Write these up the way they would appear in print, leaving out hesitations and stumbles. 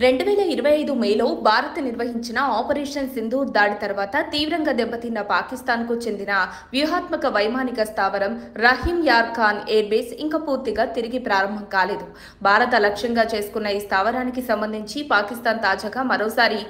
2025 మేలో భారత్ నిర్వహించిన ఆపరేషన్ సింధూర్ దాడి తర్వాత తీవ్రంగా దెబ్బతిన్న పాకిస్తాన్కు చెందిన వ్యూహాత్మక వైమానిక స్థావరం రహీం యార్ ఖాన్ ఎయిర్బేస్ ఇంకా పూర్తిగా తిరిగి ప్రారంభం కాలేదు. భారత లక్ష్యంగా చేసుకున్న ఈ స్థావరానికి సంబంధించి పాకిస్తాన్ తాజాగా మరోసారి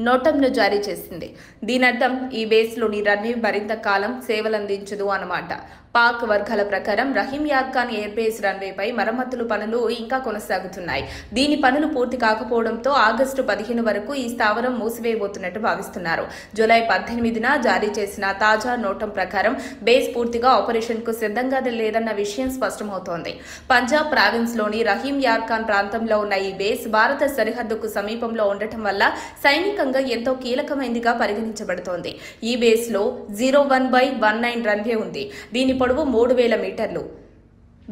నోటంను జారీ చేసింది. దీనర్థం ఈ బేస్లోని రన్వే మరింత కాలం సేవలందించదు అన్నమాట. పాక్ వర్గాల ప్రకారం రహీం యార్ ఖాన్ ఎయిర్ బేస్ రన్వేపై మరమ్మతులు పనులు ఇంకా కొనసాగుతున్నాయి. దీని పనులు పూర్తి కాకపోవడంతో ఆగస్టు 15 వరకు ఈ స్థావరం మూసివేయబోతున్నట్టు భావిస్తున్నారు. జూలై 18న జారీ చేసిన తాజా నోటం ప్రకారం బేస్ పూర్తిగా ఆపరేషన్కు సిద్ధంగా లేదన్న విషయం స్పష్టమవుతోంది. పంజాబ్ ప్రావిన్స్లోని రహీం యార్ ఖాన్ ప్రాంతంలో ఉన్న ఈ బేస్ భారత సరిహద్దుకు సమీపంలో ఉండటం వల్ల సైనికంగా ఎంతో కీలకమైనదిగా పరిగణించబడుతోంది. ఈ బేస్లో 01/19 రన్వే ఉంది. దీని పొడవు 3000 మీటర్లు.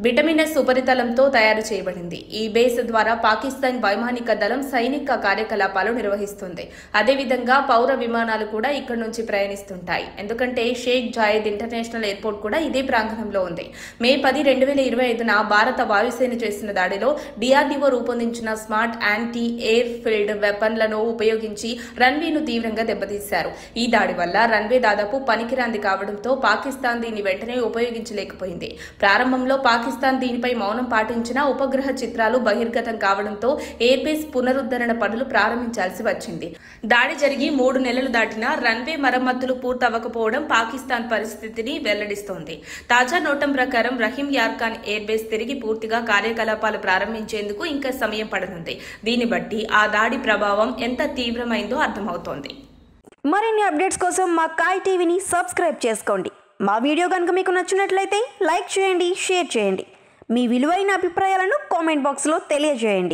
బిటమినస్ ఉపరితలంతో తయారు చేయబడింది. ఈ బేస్ ద్వారా పాకిస్తాన్ వైమానిక దళం సైనిక కార్యకలాపాలు నిర్వహిస్తుంది. అదేవిధంగా పౌర విమానాలు కూడా ఇక్కడ నుంచి ప్రయాణిస్తుంటాయి. ఎందుకంటే షేక్ జాయద్ ఇంటర్నేషనల్ ఎయిర్పోర్ట్ కూడా ఇదే ప్రాంగణంలో ఉంది. మే 10, 2025న భారత వాయుసేన చేసిన దాడిలో డిఆర్డీఓ రూపొందించిన స్మార్ట్ యాంటీ ఎయిర్ ఫీల్డ్ వెపన్లను ఉపయోగించి రన్వేను తీవ్రంగా దెబ్బతీశారు. ఈ దాడి వల్ల రన్వే దాదాపు పనికిరాంది కావడంతో పాకిస్తాన్ దీన్ని వెంటనే ఉపయోగించలేకపోయింది. ప్రారంభంలో పాకిస్తాన్ దీనిపై మౌనం పాటించిన ఉపగ్రహ చిత్రాలు బహిర్గతం కావడంతో ఎయిర్బేస్ పునరుద్ధరణ పనులు ప్రారంభించాల్సి వచ్చింది. దాడి జరిగి 3 నెలలు దాటినా రన్వే మరమ్మతులు పూర్తవకపోవడం పాకిస్తాన్ పరిస్థితిని వెల్లడిస్తోంది. తాజా నోటం ప్రకారం రహీం యార్ ఖాన్ ఎయిర్బేస్ తిరిగి పూర్తిగా కార్యకలాపాలు ప్రారంభించేందుకు ఇంకా సమయం పడనుంది. దీన్ని బట్టి ఆ దాడి ప్రభావం ఎంత తీవ్రమైందో అర్థమవుతోంది. మరిన్ని అప్డేట్స్ కోసం మా కాయ్ టీవీని సబ్స్క్రైబ్ చేసుకోండి. మా వీడియో కనుక మీకు నచ్చినట్లయితే లైక్ చేయండి, షేర్ చేయండి. మీ విలువైన అభిప్రాయాలను కామెంట్ బాక్స్లో తెలియజేయండి.